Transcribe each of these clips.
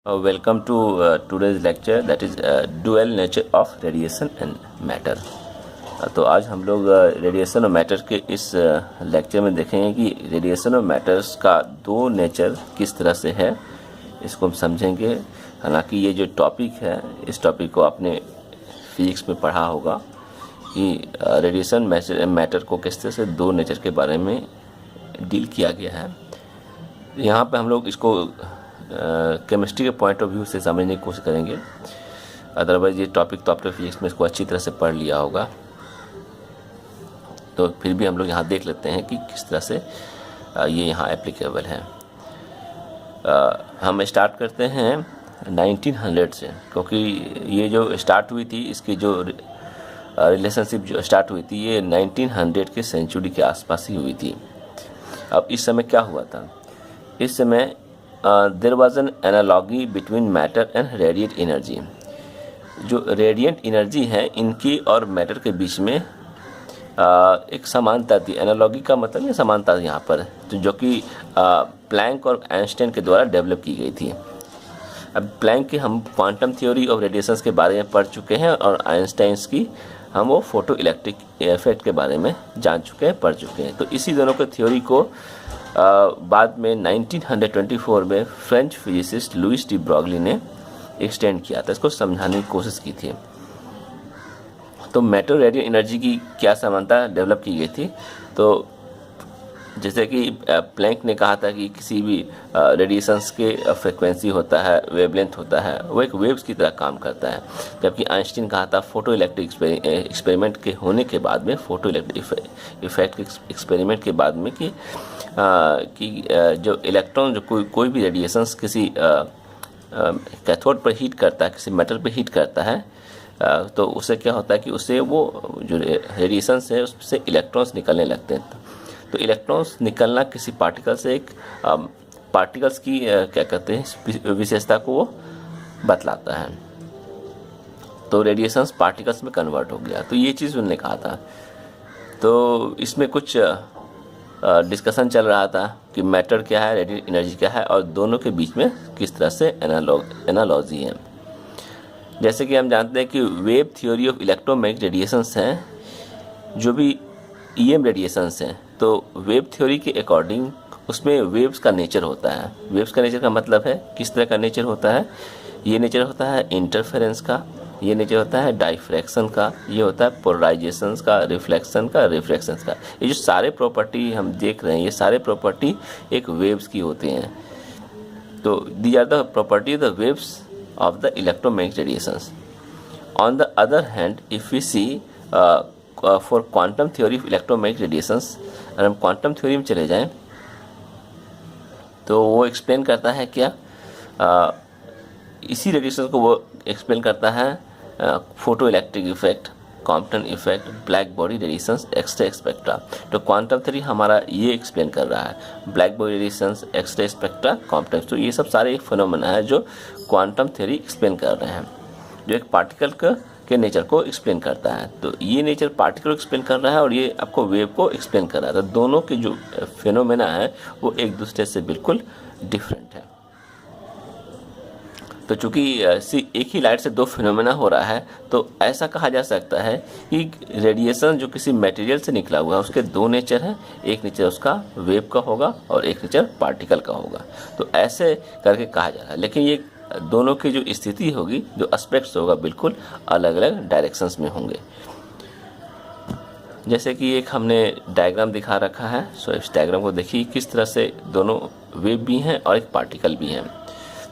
Welcome to today's lecture, that is dual nature of radiation and matter। तो आज हम लोग रेडिएशन और मैटर के इस लेक्चर में देखेंगे कि रेडिएशन और मैटर्स का दो नेचर किस तरह से है, इसको हम समझेंगे। हालांकि ये जो टॉपिक है, इस टॉपिक को आपने फिजिक्स में पढ़ा होगा कि रेडिएशन मैटर को किस तरह से दो नेचर के बारे में डील किया गया है। यहाँ पे हम लोग इसको केमिस्ट्री के पॉइंट ऑफ व्यू से समझने की कोशिश करेंगे। अदरवाइज ये टॉपिक तो आपने फिजिक्स में इसको अच्छी तरह से पढ़ लिया होगा, तो फिर भी हम लोग यहाँ देख लेते हैं कि किस तरह से ये यहाँ एप्लीकेबल है। हम स्टार्ट करते हैं 1900 से, क्योंकि ये जो स्टार्ट हुई थी, इसकी जो रिलेशनशिप जो स्टार्ट हुई थी ये 1900 के सेंचुरी के आसपास ही हुई थी। अब इस समय क्या हुआ था, इस समय there was an analogy between matter and radiant energy. जो रेडिएंट एनर्जी है इनकी और मैटर के बीच में एक समानता थी। एनालॉगी का मतलब ये समानता यहाँ पर, तो जो कि प्लैंक और आइंस्टाइन के द्वारा डेवलप की गई थी। अब प्लैंक की हम क्वांटम थ्योरी ऑफ रेडिएशंस के बारे में पढ़ चुके हैं, और आइंस्टाइन्स की हम वो फोटो इलेक्ट्रिक इफेक्ट के बारे में जान चुके हैं, पढ़ चुके हैं। तो इसी दोनों के थ्योरी को बाद में 1924 में French physicist Louis de Broglie ने एक्सटेंड किया था, इसको समझाने की कोशिश की थी। तो मैटर रेडिएंट एनर्जी की क्या समानता डेवलप की गई थी, तो जैसे कि प्लैंक ने कहा था कि किसी भी रेडिएशंस के फ्रिक्वेंसी होता है, वेवलेंथ होता है, वो एक वेव्स की तरह काम करता है। जबकि आइंस्टीन कहा था फोटो इलेक्ट्रिक एक्सपेरिमेंट के होने के बाद में, फोटो इलेक्ट्रिक इफेक्ट एक्सपेरिमेंट के बाद में कि जो इलेक्ट्रॉन जो कोई भी रेडिएशंस किसी कैथोड पर हीट करता है, किसी मेटल पर हीट करता है, तो उससे क्या होता है कि उससे वो जो रेडिएशंस है उससे इलेक्ट्रॉन्स निकलने लगते हैं। तो इलेक्ट्रॉन्स निकलना किसी पार्टिकल से एक पार्टिकल्स की क्या कहते हैं विशेषता को वो बतलाता है। तो रेडिएशंस पार्टिकल्स में कन्वर्ट हो गया, तो ये चीज़ उन्होंने कहा था। तो इसमें कुछ डिस्कशन चल रहा था कि मैटर क्या है, रेडिएंट एनर्जी क्या है, और दोनों के बीच में किस तरह से एनालॉजी है। जैसे कि हम जानते हैं कि wave theory of electromagnetic radiations हैं, जो भी ईएम रेडिएशंस हैं, तो वेव थ्योरी के अकॉर्डिंग उसमें वेव्स का नेचर होता है। वेव्स का नेचर का मतलब है किस तरह का नेचर होता है, ये नेचर होता है इंटरफेरेंस का, ये नेचर होता है डाइफ्रैक्शन का, ये होता है पोलराइजेशन का, रिफ्लेक्शन का, रिफ्रैक्शन का। ये जो सारे प्रॉपर्टी हम देख रहे हैं, ये सारे प्रॉपर्टी एक वेव्स की होती हैं। तो these are the property the waves of the electromagnetic radiations. On the other hand if we see for quantum theory of electromagnetic radiations, अगर हम क्वांटम थ्योरी में चले जाएं तो वो एक्सप्लेन करता है क्या, इसी रेडिएशन को वो एक्सप्लेन करता है photo electric effect, Compton effect, black body radiations, x ray spectra. तो क्वांटम थ्योरी हमारा ये एक्सप्लेन कर रहा है, black body radiations, x ray spectra, Compton. तो ये सब सारे एक फिनोमेना है जो क्वांटम थ्योरी एक्सप्लेन कर रहे हैं, जो एक पार्टिकल के नेचर को एक्सप्लेन करता है। तो ये नेचर पार्टिकल को एक्सप्लेन कर रहा है और ये आपको वेव को एक्सप्लेन कर रहा है। तो दोनों के जो फिनोमेना है वो एक दूसरे से बिल्कुल डिफरेंट है। तो चूँकि एक ही लाइट से दो फिनोमेना हो रहा है, तो ऐसा कहा जा सकता है कि रेडिएशन जो किसी मटेरियल से निकला हुआ है उसके दो नेचर हैं, एक नेचर उसका वेव का होगा और एक नेचर पार्टिकल का होगा। तो ऐसे करके कहा जा रहा है, लेकिन ये दोनों की जो स्थिति होगी, जो एस्पेक्ट्स होगा, बिल्कुल अलग अलग डायरेक्शंस में होंगे। जैसे कि एक हमने डायग्राम दिखा रखा है, सो इस डायग्राम को देखिए किस तरह से दोनों वेव भी हैं और एक पार्टिकल भी हैं।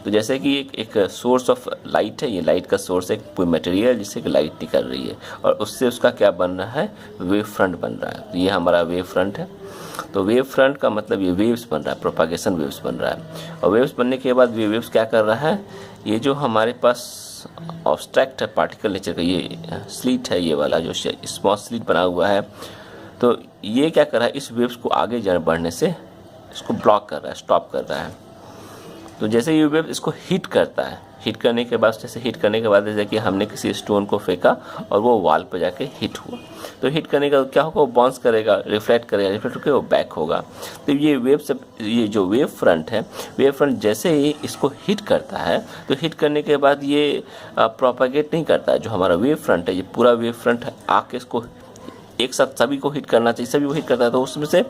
तो जैसे कि एक सोर्स ऑफ लाइट है, ये लाइट का सोर्स है, कोई मटेरियल जिससे कि लाइट निकल रही है और उससे उसका क्या बन रहा है, वेव फ्रंट बन रहा है। तो ये हमारा वेव फ्रंट है। तो वेव फ्रंट का मतलब ये वेव्स बन रहा है, प्रोपागेशन वेव्स बन रहा है। और वेव्स बनने के बाद ये वेव्स क्या कर रहा है, ये जो हमारे पास ऑब्स्ट्रैक्ट है पार्टिकल नेचर का, ये स्लिट है, ये वाला जो स्मॉल स्लिट बना हुआ है, तो ये क्या कर रहा है, इस वेव्स को आगे बढ़ने से इसको ब्लॉक कर रहा है, स्टॉप कर रहा है। तो जैसे ये वेव इसको हीट करता है, हीट करने के बाद जैसे कि हमने किसी स्टोन को फेंका और वो वॉल पर जाके हिट हुआ, तो हिट करने का क्या होगा, वो बाउंस करेगा, रिफ्लेक्ट होकर वो बैक होगा। तो ये ये जो वेव फ्रंट है, वेव फ्रंट जैसे ही इसको हिट करता है तो हिट करने के बाद ये प्रोपागेट नहीं करता है। जो हमारा वेव फ्रंट है, ये पूरा वेव फ्रंट आके इसको एक साथ सभी को हिट करना चाहिए, सभी को हिट करता है, तो उसमें से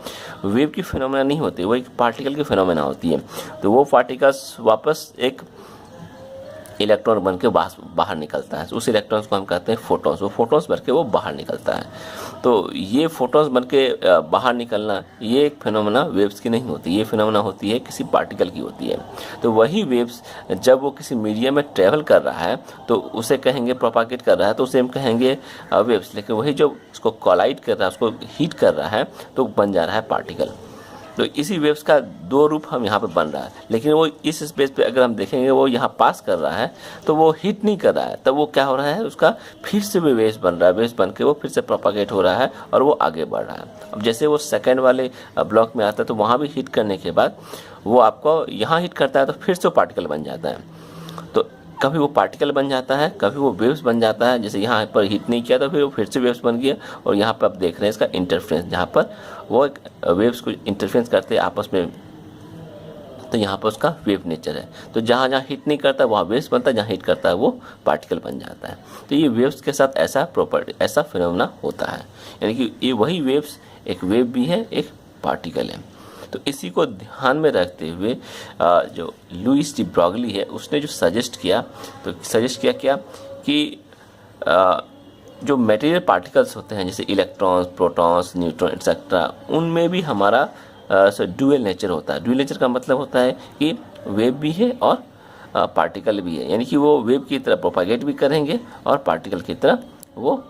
वेव की फिनोमेना नहीं होती, वो एक पार्टिकल की फिनोमेना होती है। तो वो पार्टिकल्स वापस एक इलेक्ट्रॉन बन के बाहर निकलता है, उस इलेक्ट्रॉन्स को हम कहते हैं फोटॉन्स। वो फोटॉन्स बन के वो बाहर निकलता है। तो ये फोटॉन्स बन के बाहर निकलना, ये एक फिनोमेना वेव्स की नहीं होती, ये फिनोमेना होती है किसी पार्टिकल की होती है। तो वही वेव्स जब वो किसी मीडियम में ट्रेवल कर रहा है तो उसे कहेंगे, प्रोपागेट कर रहा है तो उसे हम कहेंगे वेव्स। लेकिन वही जो उसको कोलाइड कर रहा है, उसको हीट कर रहा है, तो बन जा रहा है पार्टिकल। तो इसी वेव्स का दो रूप हम यहाँ पे बन रहा है। लेकिन वो इस स्पेस पे अगर हम देखेंगे, वो यहाँ पास कर रहा है तो वो हिट नहीं कर रहा है, तब वो क्या हो रहा है, उसका फिर से भी वेव्स बन रहा है, वेव्स बन के वो फिर से प्रोपागेट हो रहा है और वो आगे बढ़ रहा है। अब जैसे वो सेकंड वाले ब्लॉक में आता है तो वहाँ भी हिट करने के बाद वो आपको यहाँ हिट करता है तो फिर से पार्टिकल बन जाता है। तो कभी वो पार्टिकल बन जाता है, कभी वो वेव्स बन जाता है। जैसे यहाँ पर हिट नहीं किया तो फिर वो फिर से वेव्स बन गया, और यहाँ पर आप देख रहे हैं इसका इंटरफ्रेंस, जहाँ पर वो एक वेव्स को इंटरफ्रेंस करते हैं आपस में, तो यहाँ पर उसका वेव नेचर है। तो जहाँ जहाँ हिट नहीं करता वहाँ वेव्स बनता है, जहाँ हिट करता है वो पार्टिकल बन जाता है। तो ये वेव्स के साथ ऐसा प्रॉपर्टी, ऐसा फिनोमेना होता है, यानी कि ये वही वेव्स एक वेव भी है, एक पार्टिकल है। तो इसी को ध्यान में रखते हुए जो लुइस डी ब्रॉगली है, उसने जो सजेस्ट किया क्या कि जो मटेरियल पार्टिकल्स होते हैं जैसे इलेक्ट्रॉन्स, प्रोटॉन्स, न्यूट्रॉन एक्सेट्रा, उनमें भी हमारा ड्यूअल नेचर होता है। ड्यूअल नेचर का मतलब होता है कि वेव भी है और पार्टिकल भी है, यानी कि वो वेव की तरह प्रोपागेट भी करेंगे और पार्टिकल की तरह वो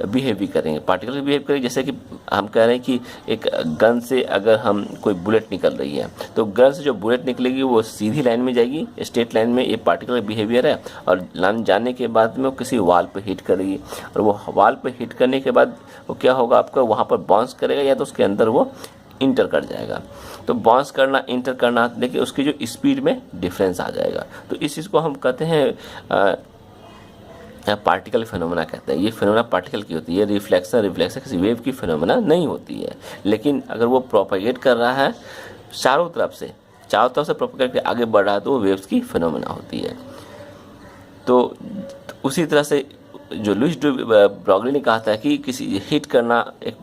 बिहेव भी करेंगे। पार्टिकल भी बिहेव करेंगे, जैसे कि हम कह रहे हैं कि एक गन से अगर हम कोई बुलेट निकल रही है तो गन से जो बुलेट निकलेगी वो सीधी लाइन में जाएगी, स्ट्रेट लाइन में, ये पार्टिकल बिहेवियर है। और लाइन जाने के बाद में वो किसी वाल पे हिट करेगी, और वो वाल पे हिट करने के बाद वो क्या होगा, आपका वहाँ पर बाउंस करेगा या तो उसके अंदर वो इंटर कर जाएगा। तो बाउंस करना, इंटर करना, देखिए उसकी जो स्पीड में डिफरेंस आ जाएगा। तो इस चीज़ को हम कहते हैं पार्टिकल फिनोमेना कहते हैं। ये फिनोमेना पार्टिकल की होती है। रिफ्लेक्शन किसी वेव की फिनोमेना नहीं होती है। लेकिन अगर वो प्रोपागेट कर रहा है चारों तरफ से प्रोपागेट के आगे बढ़ रहा है तो वो वेव्स की फिनोमेना होती है। तो उसी तरह से जो लुइस डी ब्रॉगली ने कहा था कि किसी हिट करना एक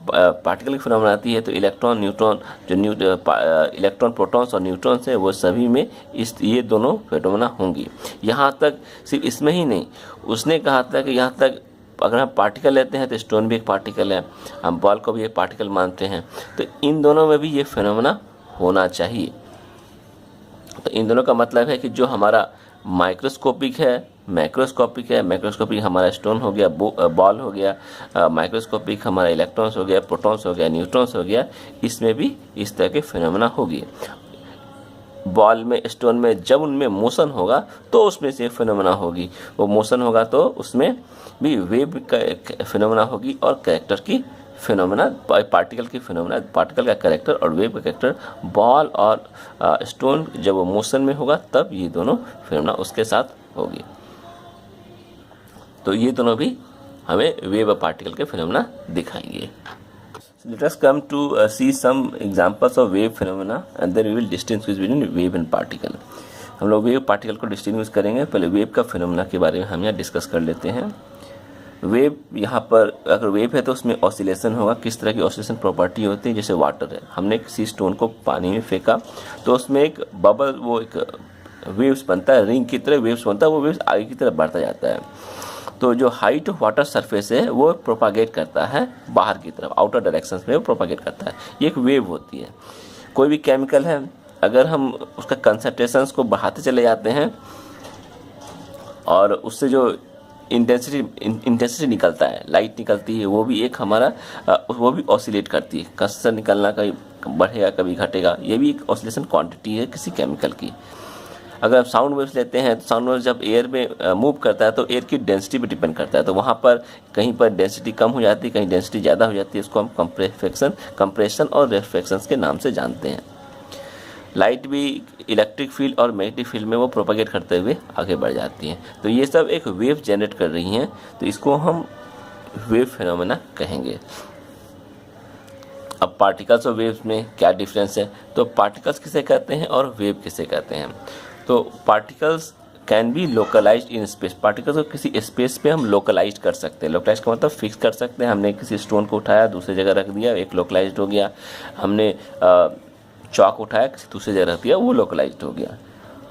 पार्टिकल की फिनोमेना आती है, तो इलेक्ट्रॉन, न्यूट्रॉन, इलेक्ट्रॉन, प्रोटॉन्स और न्यूट्रॉन्स है वो सभी में ये दोनों फिनोमेना होंगी। यहाँ तक सिर्फ इसमें ही नहीं, उसने कहा था कि यहाँ तक अगर हम पार्टिकल लेते हैं तो स्टोन भी एक पार्टिकल है, हम बॉल को भी एक पार्टिकल मानते हैं, तो इन दोनों में भी ये फिनोमेना होना चाहिए। तो इन दोनों का मतलब है कि जो हमारा माइक्रोस्कोपिक है, मैक्रोस्कोपिक हमारा स्टोन हो गया, बॉल हो गया, माइक्रोस्कोपिक हमारा इलेक्ट्रॉन्स हो गया, प्रोटॉन्स हो गया, न्यूट्रॉन्स हो गया, इसमें भी इस तरह के फिनोमेना होगी। बॉल में, स्टोन में जब उनमें मोशन होगा तो उसमें से फिनोमेना होगी, वो मोशन होगा तो उसमें भी वेव का फिनोमेना होगी और कैरेक्टर की फिनोमेना, पार्टिकल की फिनोमेना, पार्टिकल का कैरेक्टर और वेव का कैरेक्टर। बॉल और स्टोन जब वो मोशन में होगा तब ये दोनों फिनोमेना उसके साथ होगी। तो ये दोनों भी हमें वेव और पार्टिकल के फिनोमेना दिखाएंगे। Let us come to see some examples of wave phenomena and then we will distinguish between wave and particle. हम लोग वेव पार्टिकल को डिस्टिंग्विश करेंगे। पहले वेव का फिनोमेना के बारे में हम यहाँ डिस्कस कर लेते हैं। वेव, यहाँ पर अगर वेव है तो उसमें ऑसिलेशन होगा। किस तरह की ऑसिलेशन प्रॉपर्टी होती है, जैसे वाटर है, हमने किसी स्टोन को पानी में फेंका तो उसमें एक बबल, वो एक वेव्स बनता है, रिंग की तरह वेव्स बनता है, वो वेव्स आगे की तरफ बढ़ता जाता है। तो जो हाइट ऑफ वाटर सरफेस है वो प्रोपागेट करता है बाहर की तरफ, आउटर डायरेक्शंस में वो प्रोपागेट करता है। ये एक वेव होती है। कोई भी केमिकल है, अगर हम उसका कंसंट्रेशंस को बढ़ाते चले जाते हैं और उससे जो इंटेंसिटी निकलता है, लाइट निकलती है, वो भी एक हमारा वो भी ऑसिलेट करती है। कंसंट्रेशन निकलना कभी बढ़ेगा कभी घटेगा, ये भी एक ऑसिलेशन क्वांटिटी है किसी केमिकल की। अगर आप साउंड वेव्स लेते हैं तो साउंड वेव्स जब एयर में मूव करता है तो एयर की डेंसिटी पे डिपेंड करता है। तो वहाँ पर कहीं पर डेंसिटी कम हो जाती है, कहीं डेंसिटी ज़्यादा हो जाती है। इसको हम कंप्रेशन और रेफ्लेक्शन के नाम से जानते हैं। लाइट भी इलेक्ट्रिक फील्ड और मैग्नेटिक फील्ड में वो प्रोपागेट करते हुए आगे बढ़ जाती हैं। तो ये सब एक वेव जनरेट कर रही हैं, तो इसको हम वेव फिनोमेना कहेंगे। अब पार्टिकल्स और वेव्स में क्या डिफरेंस है, तो पार्टिकल्स किसे कहते हैं और वेव किसे कहते हैं। तो particles can be localised in space, particles को किसी स्पेस पे हम लोकलाइज कर सकते हैं। लोकलाइज का मतलब फिक्स कर सकते हैं। हमने किसी स्टोन को उठाया दूसरी जगह रख दिया, एक लोकलाइज्ड हो गया। हमने चौक उठाया किसी दूसरी जगह रख दिया, वो लोकलाइज्ड हो गया।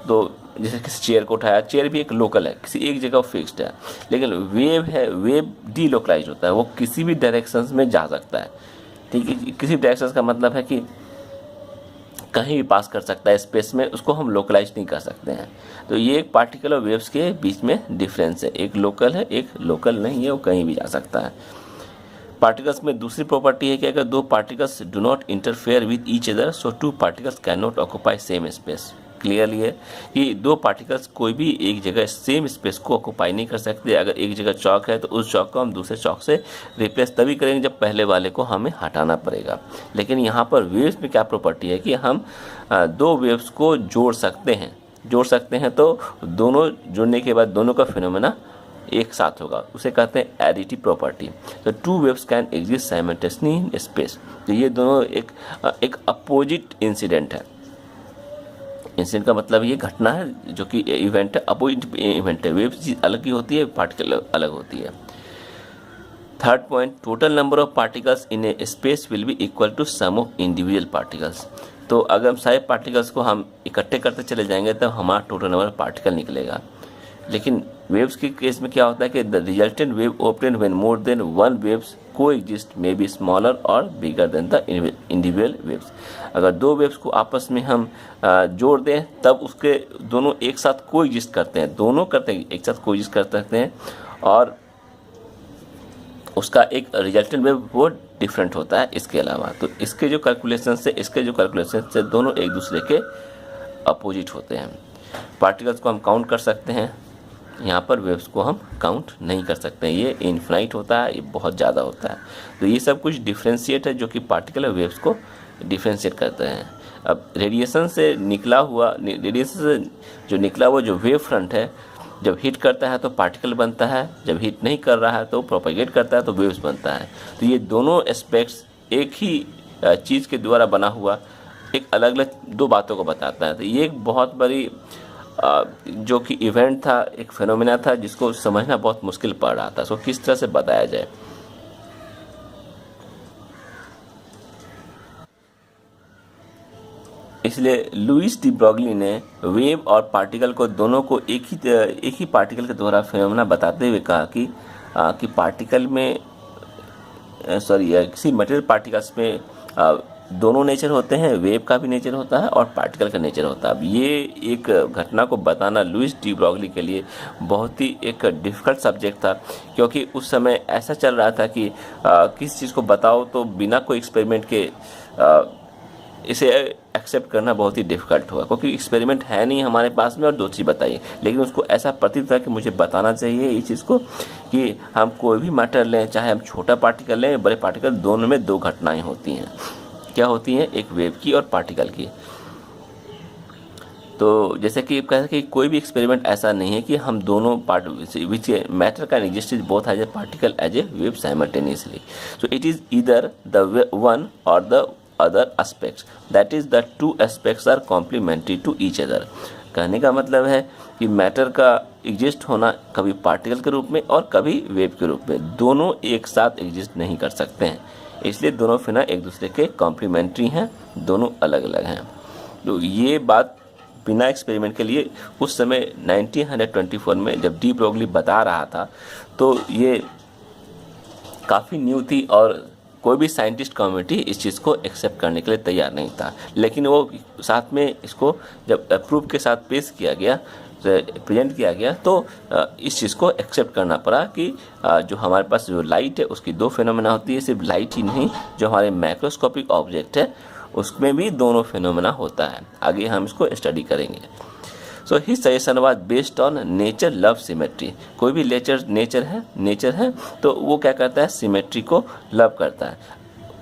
तो जैसे किसी चेयर को उठाया, चेयर भी एक लोकल है, किसी एक जगह फिक्स्ड है। लेकिन वेव है, वेव डी लोकलाइज होता है, वो किसी भी डायरेक्शन में जा सकता है। ठीक है, किसी डायरेक्शन का मतलब है कि कहीं भी पास कर सकता है स्पेस में, उसको हम लोकलाइज नहीं कर सकते हैं। तो ये एक पार्टिकल और वेव्स के बीच में डिफरेंस है, एक लोकल है एक लोकल नहीं है, वो कहीं भी जा सकता है। पार्टिकल्स में दूसरी प्रॉपर्टी है कि अगर दो particles do not interfere with each other so two particles can not occupy same space. Clearly है कि दो पार्टिकल्स कोई भी एक जगह सेम स्पेस को ऑक्यूपाई नहीं कर सकते। अगर एक जगह चौक है तो उस चौक को हम दूसरे चौक से रिप्लेस तभी करेंगे जब पहले वाले को हमें हटाना पड़ेगा। लेकिन यहाँ पर वेव्स में क्या प्रॉपर्टी है कि हम दो वेव्स को जोड़ सकते हैं तो दोनों जुड़ने के बाद दोनों का फिनोमेना एक साथ होगा, उसे कहते हैं एडिटिव प्रॉपर्टी। तो two waves can exist simultaneously in space. तो ये दोनों एक अपोजिट इंसिडेंट है। इंसिडेंट का मतलब ये घटना है जो कि इवेंट है, अपोजिट इवेंट है। वेव चीज अलग ही होती है, पार्टिकल अलग होती है। Third point, total number of particles in a space will be equal to sum of individual particles. तो अगर हम सारे पार्टिकल्स को हम इकट्ठे करते चले जाएंगे तब हमारा टोटल नंबर ऑफ पार्टिकल निकलेगा। लेकिन वेव्स के केस में क्या होता है कि the resultant wave obtained when more than one waves coexist may be smaller और bigger than the individual waves. अगर दो वेव्स को आपस में हम जोड़ दें तब उसके दोनों एक साथ कोएग्जिस्ट करते हैं, दोनों करते हैं एक साथ कोएग्जिस्ट कर सकते हैं, और उसका एक रिजल्टेंट वेव वो डिफरेंट होता है इसके अलावा। तो इसके जो कैलकुलेशन से दोनों एक दूसरे के अपोजिट होते हैं। पार्टिकल्स को हम काउंट कर सकते हैं, यहाँ पर वेव्स को हम काउंट नहीं कर सकते हैं। ये इनफिनाइट होता है, ये बहुत ज़्यादा होता है। तो ये सब कुछ डिफ्रेंशिएट है जो कि पार्टिकल और वेव्स को डिफ्रेंशिएट करते हैं। अब रेडिएशन से जो निकला हुआ जो वेव फ्रंट है, जब हिट करता है तो पार्टिकल बनता है, जब हिट नहीं कर रहा है तो प्रोपेगेट करता है तो वेव्स बनता है। तो ये दोनों एस्पेक्ट्स एक ही चीज़ के द्वारा बना हुआ एक अलग अलग दो बातों को बताता है। तो ये एक बहुत बड़ी जो कि इवेंट था, एक फिनोमेना था जिसको समझना बहुत मुश्किल पड़ रहा था। इसको किस तरह से बताया जाए। इसलिए लुइस डी ब्रॉगली ने वेव और पार्टिकल को दोनों को एक ही पार्टिकल के द्वारा फिनोमेना बताते हुए कहा कि पार्टिकल में किसी मटेरियल पार्टिकल्स में दोनों नेचर होते हैं, वेव का भी नेचर होता है और पार्टिकल का नेचर होता है। अब ये एक घटना को बताना लुइस डी ब्रॉगली के लिए बहुत ही एक डिफ़िकल्ट सब्जेक्ट था, क्योंकि उस समय ऐसा चल रहा था कि किसी चीज़ को बताओ तो बिना कोई एक्सपेरिमेंट के इसे एक्सेप्ट करना बहुत ही डिफ़िकल्ट हुआ, क्योंकि एक्सपेरिमेंट है नहीं हमारे पास में और दो चीज़ बताइए। लेकिन उसको ऐसा प्रतीत था कि मुझे बताना चाहिए इस चीज़ को कि हम कोई भी मैटर लें, चाहे हम छोटा पार्टिकल लें बड़े पार्टिकल, दोनों में दो घटनाएं होती हैं। क्या होती हैं? एक वेव की और पार्टिकल की। तो जैसे कि कहते हैं कि कोई भी एक्सपेरिमेंट ऐसा नहीं है कि हम दोनों part which matter can exist both as a particle as a wave simultaneously. So it is either the one or the other aspects, that is the two aspects are complementary to each other। कहने का मतलब है कि matter का exist होना कभी particle के रूप में और कभी वेव के रूप में, दोनों एक साथ एग्जिस्ट नहीं कर सकते हैं। इसलिए दोनों फिना एक दूसरे के कॉम्प्लीमेंट्री हैं, दोनों अलग अलग हैं। तो ये बात बिना एक्सपेरिमेंट के लिए उस समय 1924 में जब डी ब्रॉगली बता रहा था तो ये काफ़ी न्यू थी और कोई भी साइंटिस्ट कम्युनिटी इस चीज़ को एक्सेप्ट करने के लिए तैयार नहीं था। लेकिन वो साथ में इसको जब प्रूफ के साथ पेश किया गया, प्रेजेंट किया गया, तो इस चीज़ को एक्सेप्ट करना पड़ा कि जो हमारे पास जो लाइट है उसकी दो फिनोमेना होती है। सिर्फ लाइट ही नहीं, जो हमारे माइक्रोस्कोपिक ऑब्जेक्ट है उसमें भी दोनों फिनोमेना होता है। आगे हम इसको स्टडी करेंगे। So his suggestion was based on nature love symmetry. कोई भी नेचर है तो वो क्या करता है? सिमेट्री को लव करता है,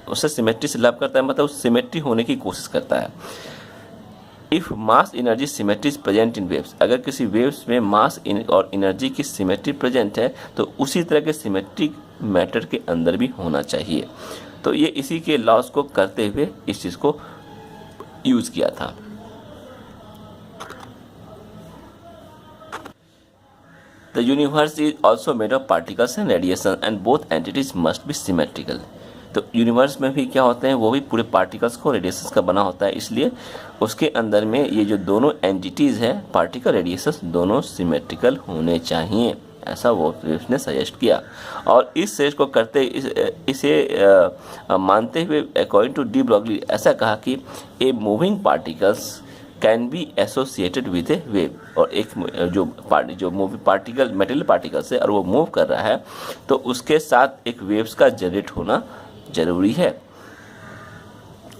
उससे सिमेट्री से लव करता है, मतलब उस सिमेट्री होने की कोशिश करता है। If mass energy symmetry is present in waves, अगर किसी वेव्स में मास और एनर्जी की सिमेट्री प्रेजेंट है तो उसी तरह के सिमेट्रिक मैटर के अंदर भी होना चाहिए। तो ये इसी के लॉस को करते हुए इस चीज़ को यूज किया था। The universe is also made of particles and radiation and both entities must be symmetrical. तो यूनिवर्स में भी क्या होते हैं, वो भी पूरे पार्टिकल्स को रेडिएशंस का बना होता है, इसलिए उसके अंदर में ये जो दोनों एंटिटीज़ हैं पार्टिकल रेडिएशंस दोनों सिमेट्रिकल होने चाहिए, ऐसा वो उसने सजेस्ट किया। और इस सजेस्ट को करते इसे मानते हुए अकॉर्डिंग टू डी ब्रॉगली ऐसा कहा कि a moving particles can be associated with a wave, और एक जो मूवी पार्टिकल मटेरियल पार्टिकल्स है और वो मूव कर रहा है तो उसके साथ एक वेव्स का जनरेट होना जरूरी है।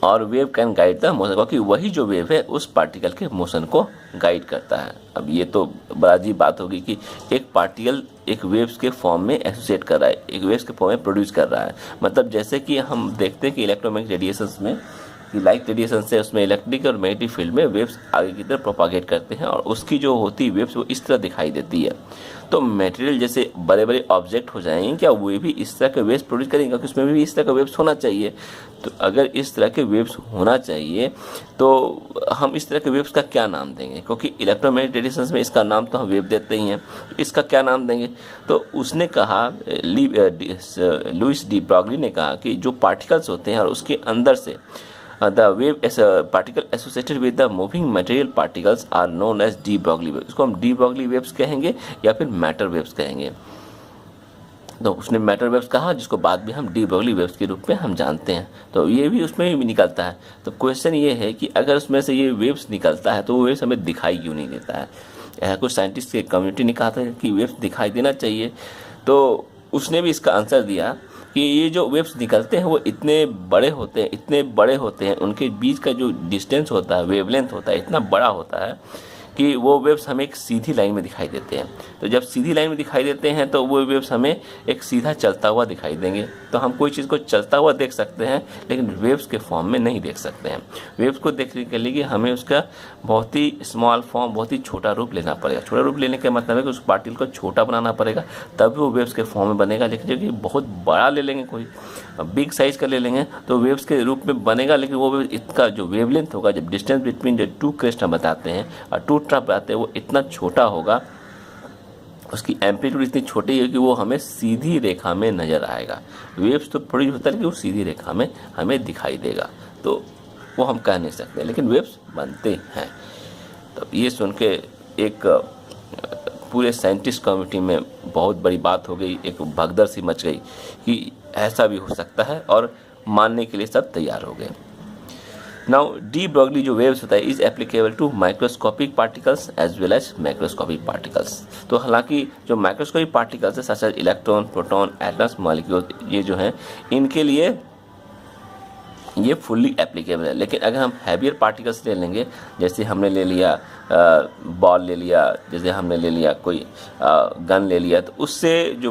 और wave can guide the motion, क्योंकि वही जो वेव है उस पार्टिकल के मोशन को गाइड करता है। अब ये तो बड़ा अजीब बात होगी कि एक पार्टिकल एक वेव्स के फॉर्म में एसोसिएट कर रहा है, एक वेव्स के फॉर्म में प्रोड्यूस कर रहा है। मतलब जैसे कि हम देखते हैं कि इलेक्ट्रोमैग्नेटिक रेडिएशंस में कि लाइट रेडिएशन से उसमें इलेक्ट्रिक और मैग्नेटिक फील्ड में वेव्स आगे की तरफ प्रोपागेट करते हैं और उसकी जो होती है वेव्स वो इस तरह दिखाई देती है। तो मटेरियल जैसे बड़े बड़े ऑब्जेक्ट हो जाएंगे, क्या वो भी इस तरह के वेव्स प्रोड्यूस करेंगे, क्योंकि उसमें भी इस तरह का वेव्स होना चाहिए। तो अगर इस तरह के वेव्स होना चाहिए तो हम इस तरह के वेव्स का क्या नाम देंगे, क्योंकि इलेक्ट्रोमैग्नेटिक रेडिएशंस में इसका नाम तो हम वेव देते ही हैं, इसका क्या नाम देंगे। तो उसने कहा, लुइस डी ब्रॉगली ने कहा कि जो पार्टिकल्स होते हैं और उसके अंदर से the wave as a particle associated with the moving material particles are known as de Broglie waves। इसको हम de Broglie waves कहेंगे या फिर मैटर वेव्स कहेंगे। तो उसने मैटर वेव्स कहा, जिसको बाद में हम de Broglie waves के रूप में हम जानते हैं। तो ये भी उसमें भी निकलता है। तो क्वेश्चन ये है कि अगर उसमें से ये वेव्स निकलता है तो वो वेव्स हमें दिखाई क्यों नहीं देता है। ऐसा कुछ साइंटिस्ट की कम्युनिटी ने कहा था कि वेव्स दिखाई देना चाहिए, तो उसने भी इसका आंसर दिया कि ये जो वेव्स निकलते हैं वो इतने बड़े होते हैं, उनके बीच का जो डिस्टेंस होता है, वेवलेंथ होता है, इतना बड़ा होता है कि वो वेव्स हमें एक सीधी लाइन में दिखाई देते हैं। तो जब सीधी लाइन में दिखाई देते हैं तो वो वेव्स हमें एक सीधा चलता हुआ दिखाई देंगे। तो हम कोई चीज़ को चलता हुआ देख सकते हैं लेकिन वेव्स के फॉर्म में नहीं देख सकते हैं। वेव्स को देखने के लिए हमें उसका बहुत ही स्मॉल फॉर्म, बहुत ही छोटा रूप लेना पड़ेगा। छोटा रूप लेने का मतलब है कि उस पार्टिकल को छोटा बनाना पड़ेगा, तभी वो वेव्स के फॉर्म में बनेगा। लेकिन जब बहुत बड़ा ले लेंगे, कोई बिग साइज का ले लेंगे तो वेव्स के रूप में बनेगा, लेकिन वो इसका जो वेवलेंथ होगा, जब डिस्टेंस बिटवीन जो टू क्रेस्ट हम बताते हैं और टू ट्रफ बताते हैं, वो इतना छोटा होगा, उसकी एम्पलीट्यूड इतनी छोटी है कि वो हमें सीधी रेखा में नज़र आएगा। वेव्स तो प्रोड्यूस होता है कि वो सीधी रेखा में हमें दिखाई देगा, तो वो हम कह नहीं सकते, लेकिन वेव्स बनते हैं। तो ये सुन के एक पूरे साइंटिस्ट कम्युनिटी में बहुत बड़ी बात हो गई, एक भगदड़ सी मच गई कि ऐसा भी हो सकता है, और मानने के लिए सब तैयार हो गए। नाउ डी ब्रॉगली जो वेव्स होता है is applicable to microscopic particles as well as macroscopic particles. तो हालांकि जो माइक्रोस्कोपिक पार्टिकल्स है such as electron, proton, atoms, molecule, ये जो हैं इनके लिए ये फुल्ली एप्लीकेबल है। लेकिन अगर हम हैवियर पार्टिकल्स ले लेंगे, जैसे हमने ले लिया बॉल ले लिया, जैसे हमने ले लिया कोई गन ले लिया, तो उससे जो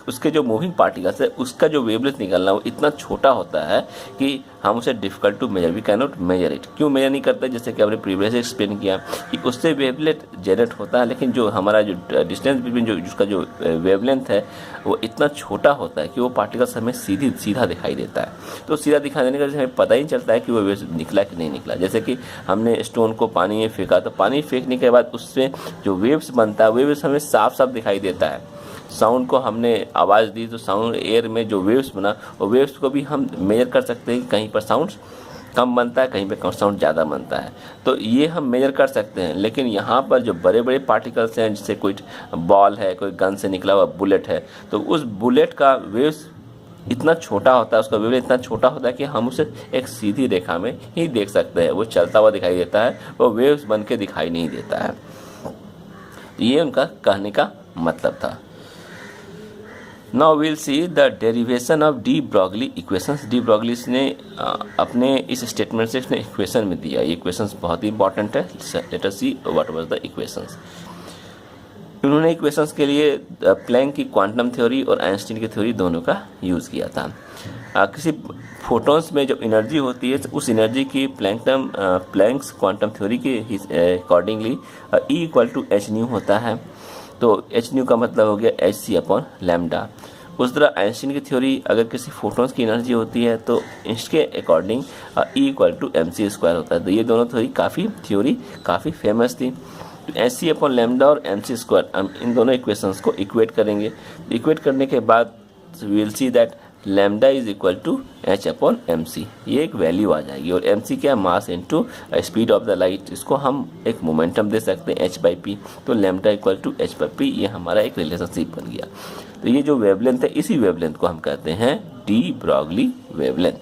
उसके जो मूविंग पार्टिकल्स है उसका जो वेवलेंथ निकलना वो इतना छोटा होता है कि हम उसे difficult to measure, we can not measure it. क्यों मेजर नहीं करते, जैसे कि हमने प्रीवियस एक्सप्लेन किया कि उससे वेवलेंथ जनरेट होता है, लेकिन जो हमारा जो डिस्टेंस बिटवीन जो उसका जो वेवलेंथ है वो इतना छोटा होता है कि वो पार्टिकल्स हमें सीधा दिखाई देता है। तो सीधा दिखाई देने का हमें पता ही नहीं चलता है कि वो वेव निकला कि नहीं निकला। जैसे कि हमने स्टोन को पानी में फेंका, तो पानी फेंकने के बाद उससे जो वेव्स बनता है वेव्स हमें साफ दिखाई देता है। साउंड को हमने आवाज़ दी तो साउंड एयर में जो वेव्स बना, वो वेव्स को भी हम मेजर कर सकते हैं कि कहीं पर साउंड कम बनता है, कहीं पर साउंड ज़्यादा बनता है, तो ये हम मेजर कर सकते हैं। लेकिन यहाँ पर जो बड़े बड़े पार्टिकल्स हैं, जैसे कोई बॉल है, कोई गन से निकला हुआ बुलेट है, तो उस बुलेट का वेव्स इतना छोटा होता है, उसका वेवलेंथ इतना छोटा होता है कि हम उसे एक सीधी रेखा में ही देख सकते हैं। वो चलता हुआ दिखाई देता है, वो वेव्स बन के दिखाई नहीं देता है। ये उनका कहने का मतलब था। Now will see the derivation of de Broglie equations. D Broglie ने अपने इस स्टेटमेंट से इसने इक्वेशन में दिया। ये इक्वेशंस बहुत ही इंपॉर्टेंट है। Let us see what was the equations. उन्होंने इक्वेशंस के लिए प्लैंक की क्वांटम थ्योरी और आइंस्टीन की थ्योरी दोनों का यूज़ किया था। किसी फोटॉन्स में जब एनर्जी होती है तो उस एनर्जी की प्लैंक्स क्वांटम थ्योरी के accordingly E equal to h nu होता है। तो एच न्यू का मतलब हो गया एच सी अपॉन लैम्डा। उस तरह आइंस्टीन की थ्योरी अगर किसी फोटॉन्स की एनर्जी होती है तो इसके according E equal to m c square होता है। तो ये दोनों थ्योरी काफ़ी फेमस थी। तो एच सी अपॉन लैम्डा और एम सी स्क्वायर, हम इन दोनों इक्वेशंस को इक्वेट करेंगे। इक्वेट करने के बाद we will see that lambda is equal to h upon m c, ये एक वैल्यू आ जाएगी। और एम सी क्या, mass into speed of the light, इसको हम एक मोमेंटम दे सकते हैं एच बाई पी। तो lambda equal to h by p, ये हमारा एक रिलेशनशिप बन गया। तो ये जो वेवलेंथ है, इसी वेवलेंथ को हम कहते हैं de Broglie wavelength.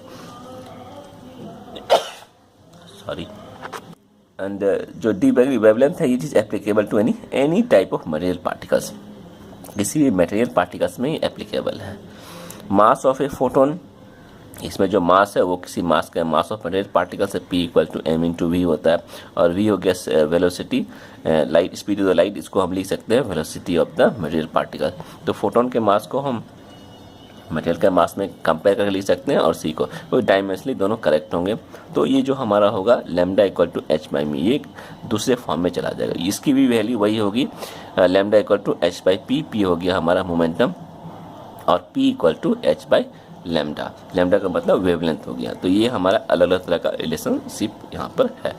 Sorry. And जो डी ब्रॉगली वेवलेंथ है, it is applicable to any type of material particles, किसी भी मटेरियल पार्टिकल्स में ये एप्लीकेबल है। मास ऑफ ए फोटोन, इसमें जो मास है वो किसी मास का मास ऑफ मटेरियल पार्टिकल से P equal to m into v होता है। और V हो गया velocity, light speed of the light, इसको हम लिख सकते हैं velocity of the material particle. तो फोटोन के मास को हम मटेरियल के मास में कंपेयर करके लिख सकते हैं और C को, तो डायमेंशनली दोनों करेक्ट होंगे। तो ये जो हमारा होगा lambda equal to h by m, ये दूसरे फॉर्म में चला जाएगा। इसकी भी वैल्यू वही होगी, lambda equal to h by p, p हो गया हमारा मोमेंटम, और P equal to h by lambda, lambda का मतलब वेवलेंथ हो गया। तो ये हमारा अलग अलग तरह का रिलेशनशिप यहाँ पर है।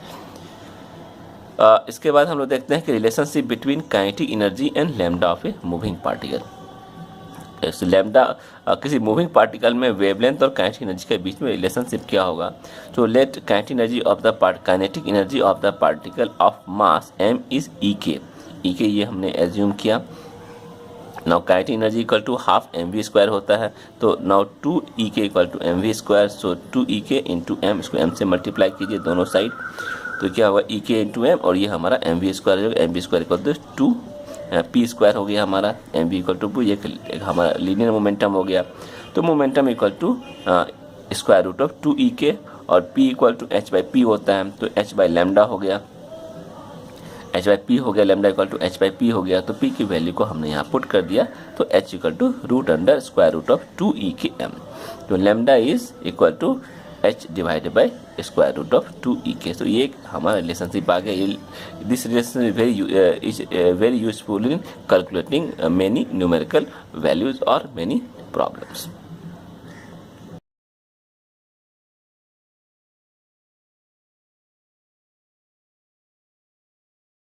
इसके बाद हम लोग देखते हैं कि relationship between kinetic energy and lambda of a moving particle. Lambda किसी मूविंग पार्टिकल में वेवलेंथ और काइनेटिक एनर्जी के बीच में रिलेशनशिप क्या होगा। तो let kinetic energy of the kinetic energy of the particle of mass m is E K, ये हमने एज्यूम किया। Now kinetic energy equal to half m v square होता है। तो now 2E equal to m v square, so 2E into M, इसको m से multiply कीजिए दोनों साइड, तो क्या होगा E इंटू एम, और ये हमारा एम वी स्क्वायर हो गया। M v square equal to 2 P square हो गया हमारा, एम वी इक्वल टू ये हमारा लीनियर मोमेंटम हो गया। तो momentum equal to square root of 2E और P equal to h by p होता है। तो एच बाई लैम्डा हो गया, एच बाई पी हो गया, lambda equal to h by p हो गया। तो P की वैल्यू को हमने यहाँ पुट कर दिया, तो H equal to root under square root of 2E तो lambda is equal to H divided by square root of 2E तो ये हमारा रिलेशनशिप आ गया। This relationship is very useful in calculating many numerical values और many problems.